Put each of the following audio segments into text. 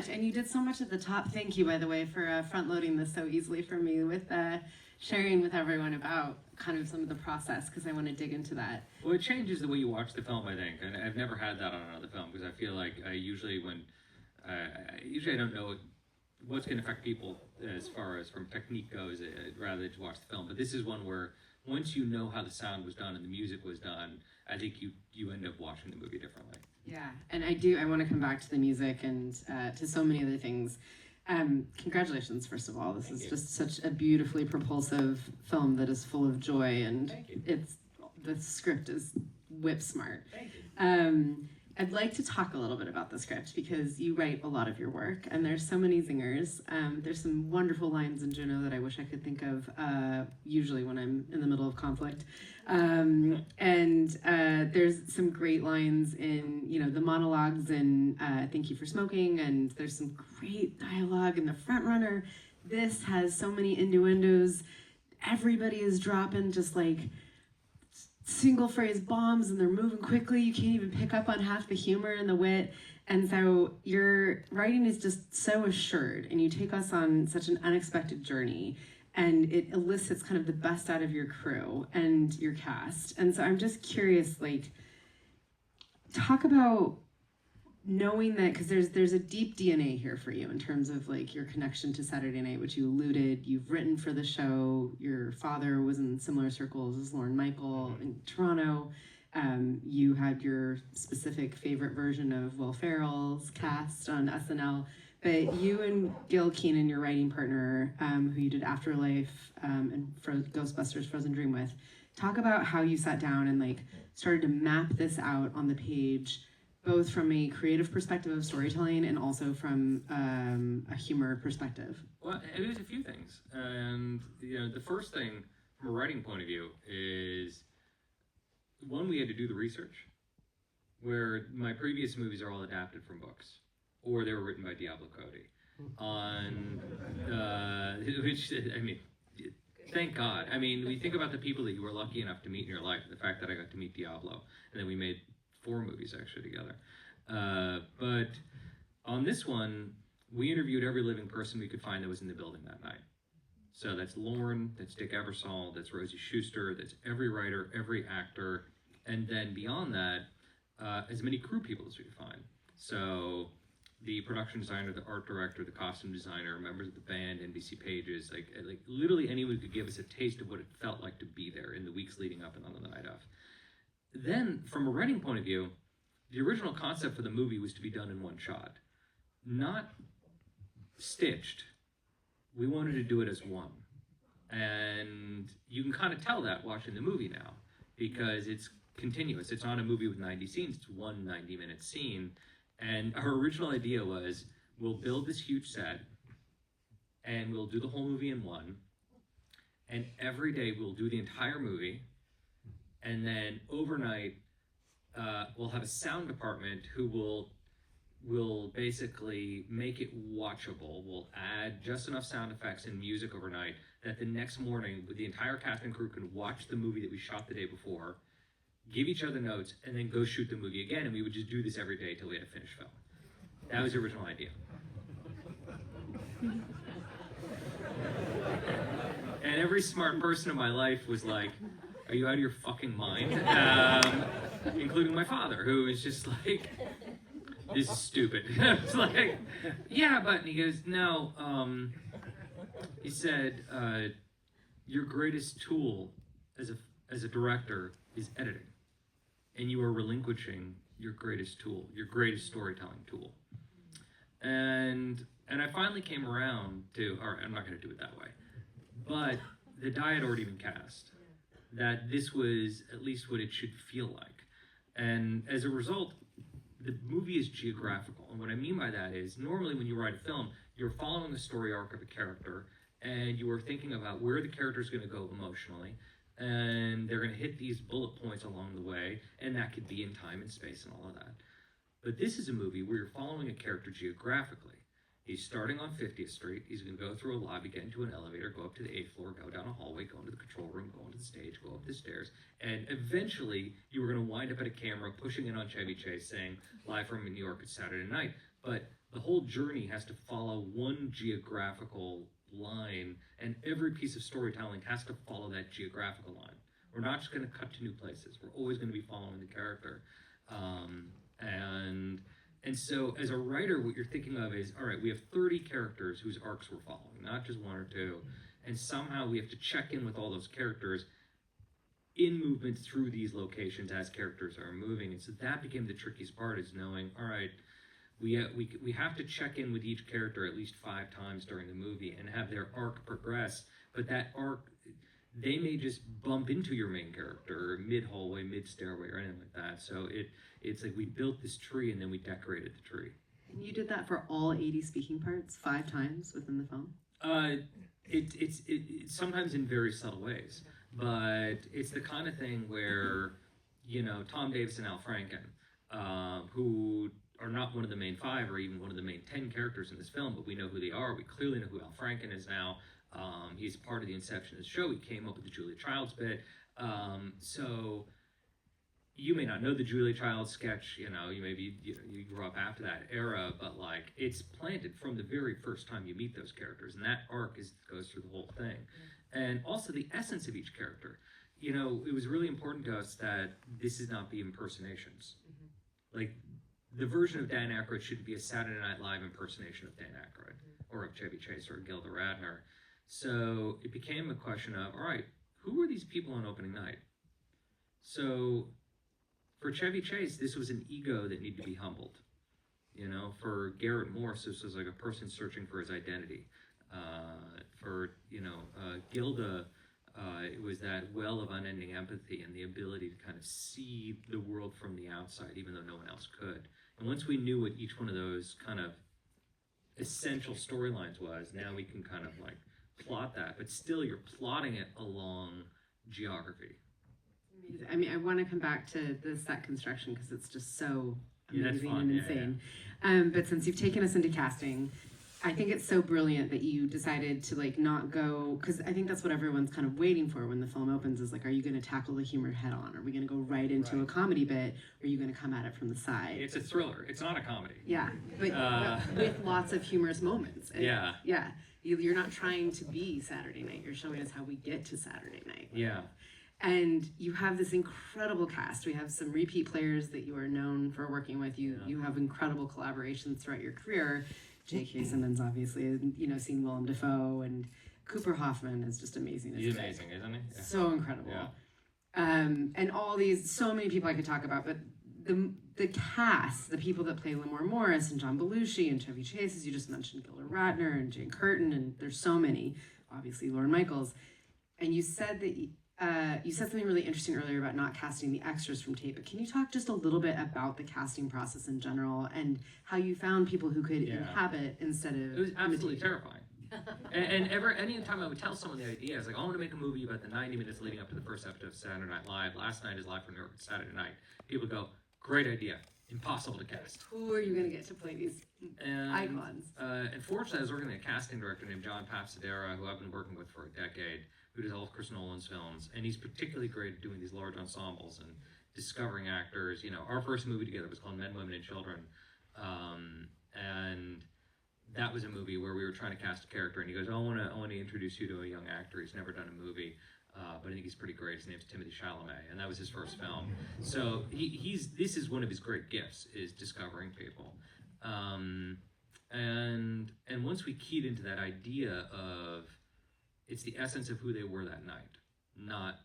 much. And you did so much at the top. Thank you, by the way, for front-loading this so easily for me with sharing with everyone about kind of some of the process, because I want to dig into that. Well, it changes the way you watch the film, I think. And I've never had that on another film, because I feel like usually I don't know what's going to affect people as far as from technique goes, rather than to watch the film. But this is one where once you know how the sound was done and the music was done, I think you end up watching the movie differently. Yeah, and I want to come back to the music and to so many other things. Congratulations, first of all. This is just such a beautifully propulsive film that is full of joy, and the script is whip smart. Thank you. I'd like to talk a little bit about the script, because you write a lot of your work, and there's so many zingers. There's some wonderful lines in Juno that I wish I could think of, usually when I'm in the middle of conflict. There's some great lines in, the monologues in Thank You for Smoking, and there's some great dialogue in The Front Runner. This has so many innuendos. Everybody is dropping just like single phrase bombs, and they're moving quickly. You can't even pick up on half the humor and the wit. And so your writing is just so assured, and you take us on such an unexpected journey, and it elicits kind of the best out of your crew and your cast. And so I'm just curious, talk about knowing that, because there's a deep DNA here for you in terms of your connection to Saturday Night, which you alluded. You've written for the show. Your father was in similar circles as Lorne Michael in Toronto. You had your specific favorite version of Will Ferrell's cast on SNL. But you and Gil Keenan, your writing partner, who you did Afterlife and Ghostbusters Frozen Dream with, talk about how you sat down and started to map this out on the page, both from a creative perspective of storytelling and also from a humor perspective. Well, it was a few things. And, the first thing from a writing point of view is, one, we had to do the research, where my previous movies are all adapted from books, or they were written by Diablo Cody. Thank God. We think about the people that you were lucky enough to meet in your life, the fact that I got to meet Diablo, and then we made 4 movies actually together. But on this one, we interviewed every living person we could find that was in the building that night. So that's Lorne, that's Dick Ebersol, that's Rosie Schuster, that's every writer, every actor, and then beyond that, as many crew people as we could find. So the production designer, the art director, the costume designer, members of the band, NBC pages, like literally anyone could give us a taste of what it felt like to be there in the weeks leading up and on the night of. Then, from a writing point of view, the original concept for the movie was to be done in one shot, not stitched. We wanted to do it as one. And you can kind of tell that watching the movie now, because it's continuous. It's not a movie with 90 scenes, it's one 90-minute scene. And our original idea was, we'll build this huge set, and we'll do the whole movie in one, and every day we'll do the entire movie, and then overnight, we'll have a sound department who will basically make it watchable. We'll add just enough sound effects and music overnight that the next morning, the entire cast and crew can watch the movie that we shot the day before, give each other notes, and then go shoot the movie again, and we would just do this every day till we had a finished film. That was the original idea. And every smart person in my life was like, are you out of your fucking mind? Including my father, who was just like, this is stupid. I was like, yeah, but, and he goes, no, he said, your greatest tool as a director is editing. And you are relinquishing your greatest tool, your greatest storytelling tool. And I finally came around to, all right, I'm not going to do it that way, but the die had already been cast, that this was at least what it should feel like. And as a result, the movie is geographical. And what I mean by that is, normally when you write a film, you're following the story arc of a character, and you are thinking about where the character is going to go emotionally, and they're going to hit these bullet points along the way, and that could be in time and space and all of that. But this is a movie where you're following a character geographically. He's starting on 50th Street. He's going to go through a lobby, get into an elevator, go up to the 8th floor, go down a hallway, go into the control room, go into the stage, go up the stairs, and eventually you are going to wind up at a camera pushing in on Chevy Chase saying, live from New York, it's Saturday night. But the whole journey has to follow one geographical line, and every piece of storytelling has to follow that geographical line. We're not just going to cut to new places. We're always going to be following the character. And so as a writer, what you're thinking of is, all right, we have 30 characters whose arcs we're following, not just one or two. And somehow we have to check in with all those characters in movement through these locations as characters are moving. And so that became the trickiest part, is knowing, all right, we have to check in with each character at least 5 times during the movie and have their arc progress. But that arc, they may just bump into your main character mid-hallway, mid-stairway, or anything like that. So it's like we built this tree and then we decorated the tree. And you did that for all 80 speaking parts 5 times within the film? It's sometimes in very subtle ways, but it's the kind of thing where, Tom Davis and Al Franken, who are not one of the main 5 or even one of the main 10 characters in this film, but we know who they are. We clearly know who Al Franken is now. He's part of the inception of the show. He came up with the Julia Childs bit. So you may not know the Julia Childs sketch, you maybe you grew up after that era, but like it's planted from the very first time you meet those characters, and that arc goes through the whole thing. And also the essence of each character. It was really important to us that this is not be impersonations. Like the version of Dan Aykroyd shouldn't be a Saturday Night Live impersonation of Dan Aykroyd or of Chevy Chase or Gilda Radner. So it became a question of, all right, who were these people on opening night? So for Chevy Chase, this was an ego that needed to be humbled. For Garrett Morris, this was like a person searching for his identity. For Gilda, it was that well of unending empathy and the ability to kind of see the world from the outside, even though no one else could. And once we knew what each one of those kind of essential storylines was, now we can kind of like plot that, but still you're plotting it along geography. I mean, I want to come back to the set construction because it's just so amazing fun. and insane. Yeah. But since you've taken us into casting, I think it's so brilliant that you decided to like not go, because I think that's what everyone's kind of waiting for when the film opens is like, are you going to tackle the humor head on? Are we going to go right into a comedy bit? Or are you going to come at it from the side? It's a thriller. It's not a comedy. Yeah, but with lots of humorous moments. And yeah. You're not trying to be Saturday Night. You're showing us how we get to Saturday Night. Yeah. And you have this incredible cast. We have some repeat players that you are known for working with. You have incredible collaborations throughout your career. J.K. Simmons, obviously, seeing Willem Dafoe, and Cooper Hoffman is just amazing. He's amazing, isn't he? Yeah. So incredible. Yeah. And all these, so many people I could talk about, but the cast, the people that play Lamorne Morris and John Belushi and Chevy Chase, as you just mentioned, Gilda Radner and Jane Curtin, and there's so many, obviously Lorne Michaels. And you said that you said something really interesting earlier about not casting the extras from tape, but can you talk just a little bit about the casting process in general and how you found people who could inhabit instead of... It was absolutely terrifying. and any time I would tell someone the idea, I was like, I want to make a movie about the 90 minutes leading up to the first episode of Saturday Night Live. Last night is live from New York, Saturday night. People go, great idea. Impossible to cast. Who are you going to get to play these icons? And fortunately, I was working with a casting director named John Papsadera, who I've been working with for a decade, who does all of Chris Nolan's films, and he's particularly great at doing these large ensembles and discovering actors. Our first movie together was called Men, Women, and Children, and that was a movie where we were trying to cast a character, and he goes, I want to introduce you to a young actor. He's never done a movie, but I think he's pretty great. His name's Timothy Chalamet, and that was his first film. So this is one of his great gifts, is discovering people. And once we keyed into that idea of, it's the essence of who they were that night, not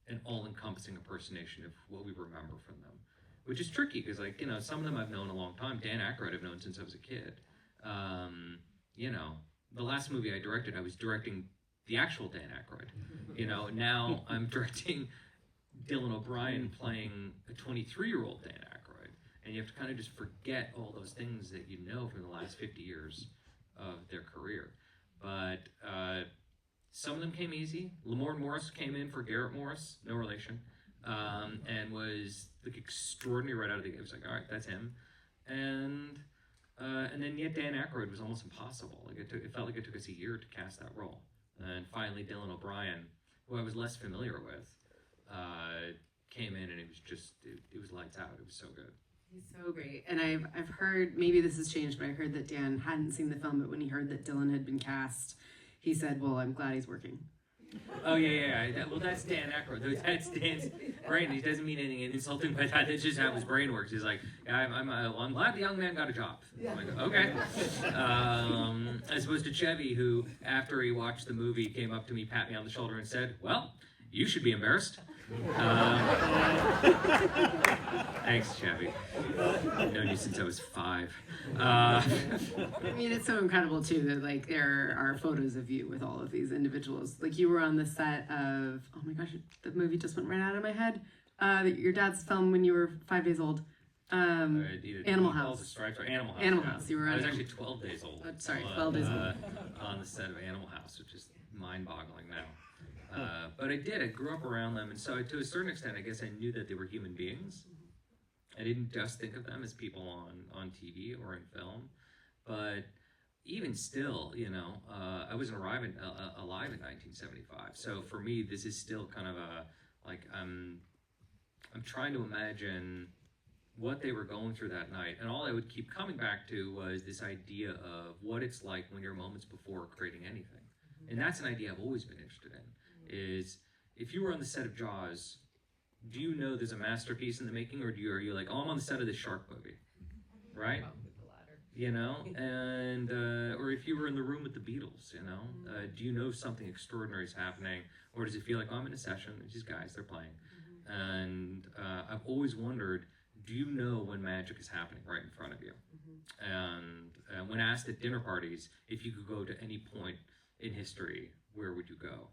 an all-encompassing impersonation of what we remember from them, which is tricky because, some of them I've known a long time. Dan Aykroyd I've known since I was a kid. The last movie I directed, I was directing the actual Dan Aykroyd. Now I'm directing Dylan O'Brien playing a 23-year-old Dan Aykroyd, and you have to kind of just forget all those things that you know from the last 50 years of their career. But some of them came easy. Lamorne Morris came in for Garrett Morris, no relation, and was like extraordinary right out of the gate. It was like, all right, that's him. And then yet Dan Aykroyd was almost impossible. It felt like it took us a year to cast that role. And finally Dylan O'Brien, who I was less familiar with, came in, and it was just, it was lights out. It was so good. He's so great. And I've heard, maybe this has changed, but I heard that Dan hadn't seen the film, but when he heard that Dylan had been cast, he said, well, I'm glad he's working. Oh, yeah. Well, that's Dan Aykroyd. That's Dan's brain. He doesn't mean anything insulting by that. That's just how his brain works. He's like, I'm glad the young man got a job. I'm like, okay. As opposed to Chevy, who, after he watched the movie, came up to me, pat me on the shoulder, and said, well, you should be embarrassed. Thanks, Chevy. I've known you since I was 5. I mean, it's so incredible too that like there are photos of you with all of these individuals. Like you were on the set of, oh my gosh, the movie just went right out of my head. Your dad's film when you were 5 days old. Animal House. Animal House. Animal House. You were. I was actually 12 days old. 12 days old. On the set of Animal House, which is mind-boggling now. But I did. I grew up around them, and so to a certain extent, I guess I knew that they were human beings. I didn't just think of them as people on TV or in film, but even still, I wasn't alive in 1975. So for me, this is still kind of I'm trying to imagine what they were going through that night, and all I would keep coming back to was this idea of what it's like when you're moments before creating anything, and that's an idea I've always been interested in. Is if you were on the set of Jaws, do you know there's a masterpiece in the making, or are you like, oh, I'm on the set of this shark movie, right? And or if you were in the room with the Beatles, do you know something extraordinary is happening, or does it feel like, oh, I'm in a session, these guys, they're playing, and I've always wondered, do you know when magic is happening right in front of you? And when asked at dinner parties if you could go to any point in history, where would you go?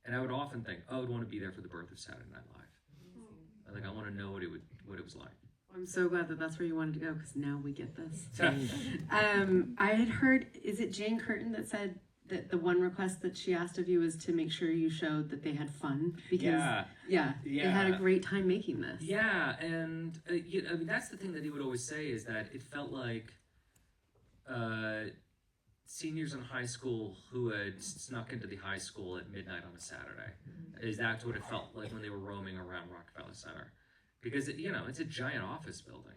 And I would often think, oh, I would want to be there for the birth of Saturday Night Live. Like, I want to know what it was like. I'm so glad that that's where you wanted to go, because now we get this. I had heard, is it Jane Curtin that said that the one request that she asked of you is to make sure you showed that they had fun? Because they had a great time making this. Yeah, and I mean, that's the thing that he would always say, is that it felt like seniors in high school who had snuck into the high school at midnight on a Saturday. That's what it felt like when they were roaming around Rockefeller Center. Because it's a giant office building.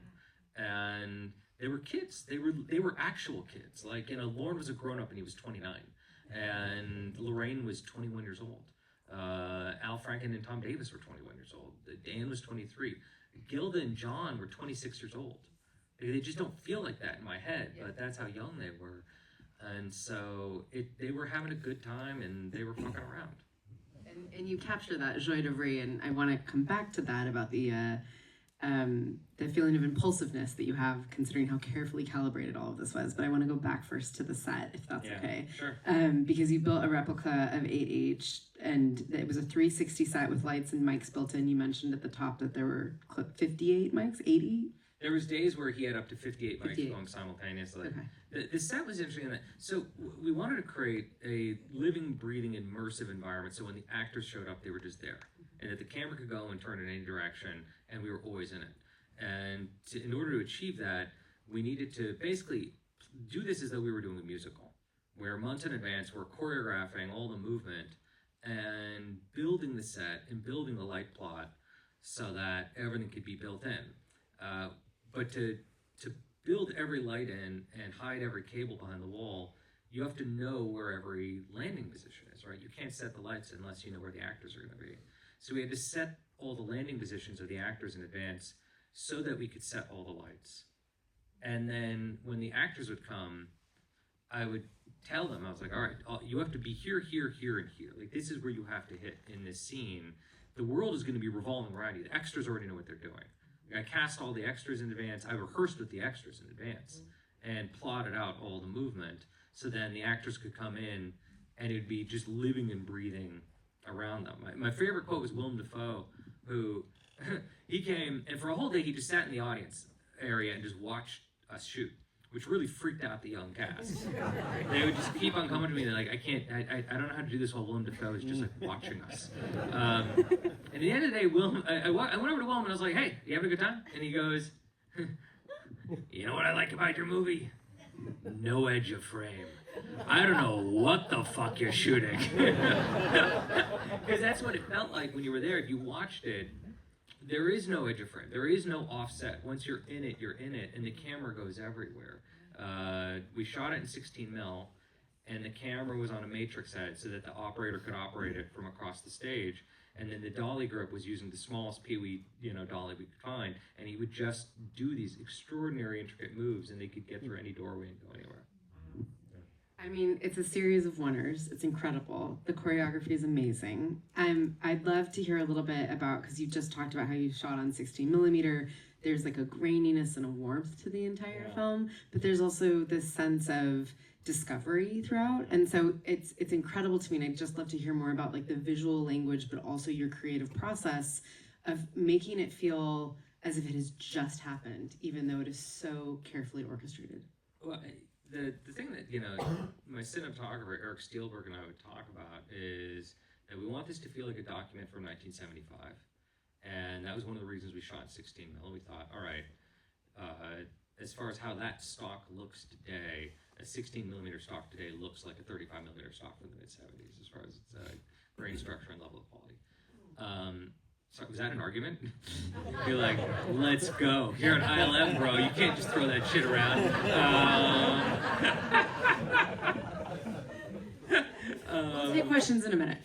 And they were kids. They were actual kids. Like, Lorne was a grown-up and he was 29. And Lorraine was 21 years old. Al Franken and Tom Davis were 21 years old. Dan was 23. Gilda and John were 26 years old. They just don't feel like that in my head, but that's how young they were. And so they were having a good time, and they were fucking around. And you capture that joie de vivre, and I want to come back to that about the feeling of impulsiveness that you have, considering how carefully calibrated all of this was. But I want to go back first to the set, if that's okay. Sure. Because you built a replica of 8H, and it was a 360 set with lights and mics built in. You mentioned at the top that there were 58 mics, 80? There was days where he had up to 58 mics going simultaneously. Okay. The set was interesting in that. So we wanted to create a living, breathing, immersive environment. So when the actors showed up, they were just there, and that the camera could go and turn in any direction, and we were always in it. And in order to achieve that, we needed to basically do this as though we were doing a musical, where months in advance we're choreographing all the movement and building the set and building the light plot so that everything could be built in. But to build every light in and hide every cable behind the wall, you have to know where every landing position is, right? You can't set the lights unless you know where the actors are going to be. So we had to set all the landing positions of the actors in advance so that we could set all the lights. And then when the actors would come, I would tell them, I was like, all right, you have to be here, here, here, and here. Like, this is where you have to hit in this scene. The world is going to be revolving around you. The extras already know what they're doing. I cast all the extras in advance. I rehearsed with the extras in advance and plotted out all the movement. So then the actors could come in and it would be just living and breathing around them. My favorite quote was Willem Dafoe, who he came and for a whole day he just sat in the audience area and just watched us shoot, which really freaked out the young cast. They would just keep on coming to me. They're like, I don't know how to do this while Willem Dafoe is just like watching us. And at the end of the day, I went over to Willem and I was like, hey, you having a good time? And he goes, you know what I like about your movie? No edge of frame. I don't know what the fuck you're shooting. Because that's what it felt like when you were there. If you watched it, There is no edge of frame. There is no offset. Once you're in it, and the camera goes everywhere. We shot it in 16 mil, and the camera was on a matrix head so that the operator could operate it from across the stage. And then the dolly grip was using the smallest peewee, dolly we could find, and he would just do these extraordinary, intricate moves, and they could get through any doorway and go anywhere. I mean, it's a series of wonders. It's incredible. The choreography is amazing. I'd love to hear a little bit about, because you just talked about how you shot on 16 millimeter. There's like a graininess and a warmth to the entire film, but there's also this sense of discovery throughout. And so it's incredible to me. And I'd just love to hear more about like the visual language, but also your creative process of making it feel as if it has just happened, even though it is so carefully orchestrated. Well, the thing that, my cinematographer, Eric Steelberg, and I would talk about is that we want this to feel like a document from 1975. And that was one of the reasons we shot 16 mil. We thought, all right, as far as how that stock looks today, a 16 millimeter stock today looks like a 35 millimeter stock from the mid 70s as far as its grain structure and level of quality. So was that an argument? You're like, let's go. You're an ILM, bro. You can't just throw that shit around. We'll take questions in a minute.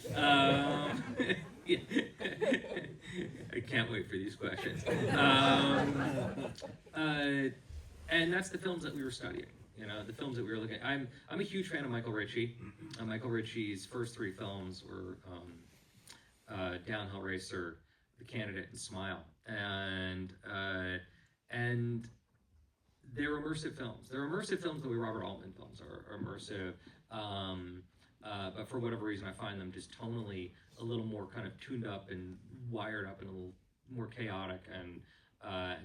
Yeah. I can't wait for these questions. And that's the films that we were studying. The films that we were looking at. I'm a huge fan of Michael Ritchie. Michael Ritchie's first three films were Downhill Racer, The Candidate, and Smile. And they're immersive films. They're immersive films the way Robert Altman films are immersive. But for whatever reason, I find them just tonally a little more kind of tuned up and wired up and a little more chaotic. And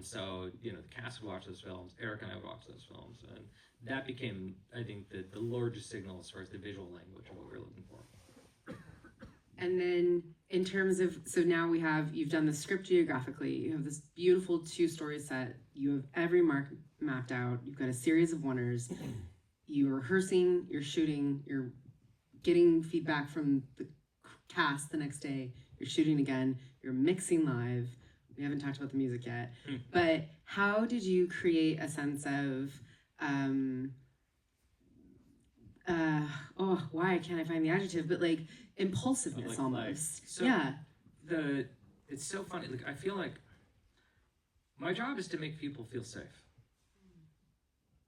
so, the cast would watch those films. Eric and I would watch those films. And that became, I think, the largest signal as far as the visual language of what we were looking for. And then in terms of, so now you've done the script geographically, you have this beautiful 2-story set, you have every mark mapped out, you've got a series of wonders, you're rehearsing, you're shooting, you're getting feedback from the cast the next day, you're shooting again, you're mixing live. We haven't talked about the music yet, but how did you create a sense of, why can't I find the adjective? But like impulsiveness almost. So yeah. It's so funny. Like I feel like my job is to make people feel safe.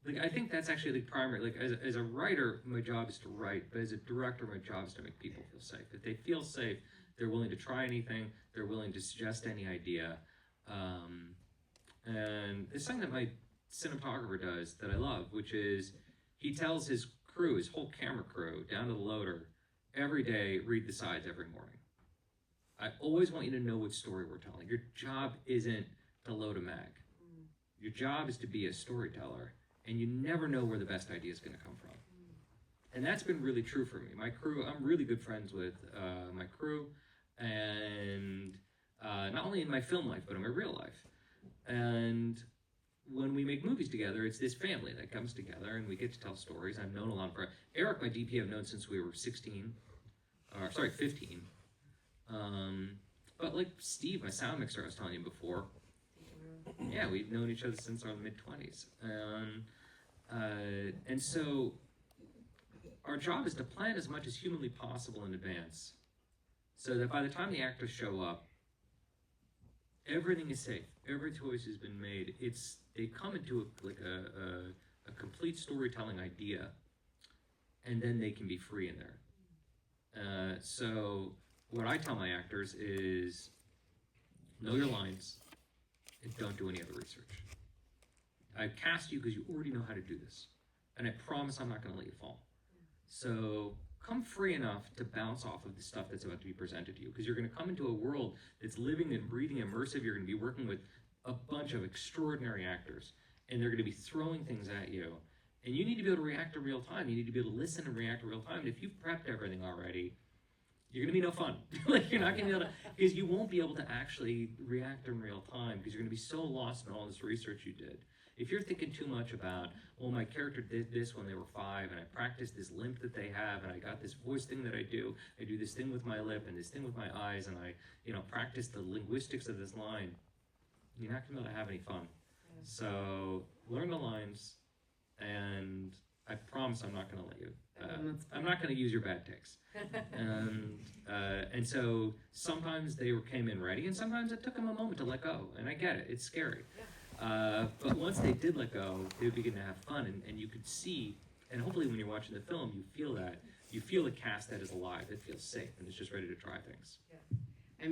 Like I think that's actually the primary. Like as a writer, my job is to write, but as a director, my job is to make people feel safe. If they feel safe, they're willing to try anything. They're willing to suggest any idea. And it's something that my cinematographer does that I love, which is he tells his crew, his whole camera crew, down to the loader, every day, read the sides every morning. I always want you to know what story we're telling. Your job isn't to load a mag. Your job is to be a storyteller, and you never know where the best idea is going to come from. And that's been really true for me. My crew, I'm really good friends with my crew, and not only in my film life, but in my real life. And when we make movies together, it's this family that comes together, and we get to tell stories. I've known a lot of Eric, my DP, I've known since we were 15. But like Steve, my sound mixer, I was telling you before, yeah, we've known each other since our mid-20s. And so our job is to plan as much as humanly possible in advance so that by the time the actors show up, everything is safe. Every choice has been made. They come into a complete storytelling idea, and then they can be free in there. So what I tell my actors is know your lines and don't do any other research. I cast you because you already know how to do this, and I promise I'm not going to let you fall. So come free enough to bounce off of the stuff that's about to be presented to you, because you're going to come into a world that's living and breathing immersive. You're going to be working with a bunch of extraordinary actors, and they're going to be throwing things at you, and you need to be able to react in real time. You need to be able to listen and react in real time. And if you've prepped everything already, you're going to be no fun. Like you're not going to be able to, because you won't be able to actually react in real time, because you're going to be so lost in all this research you did. If you're thinking too much about, well, my character did this when they were 5, and I practiced this limp that they have, and I got this voice thing that I do this thing with my lip and this thing with my eyes, and I, practice the linguistics of this line, you're not going to be able to have any fun. Yeah. So learn the lines, and I promise I'm not going to let you. I'm not going to use your bad takes. And so sometimes they came in ready, and sometimes it took them a moment to let go. And I get it; it's scary. But once they did let go, they would begin to have fun, and you could see. And hopefully, when you're watching the film, you feel that. You feel a cast that is alive, that feels safe, and is just ready to try things. Yeah.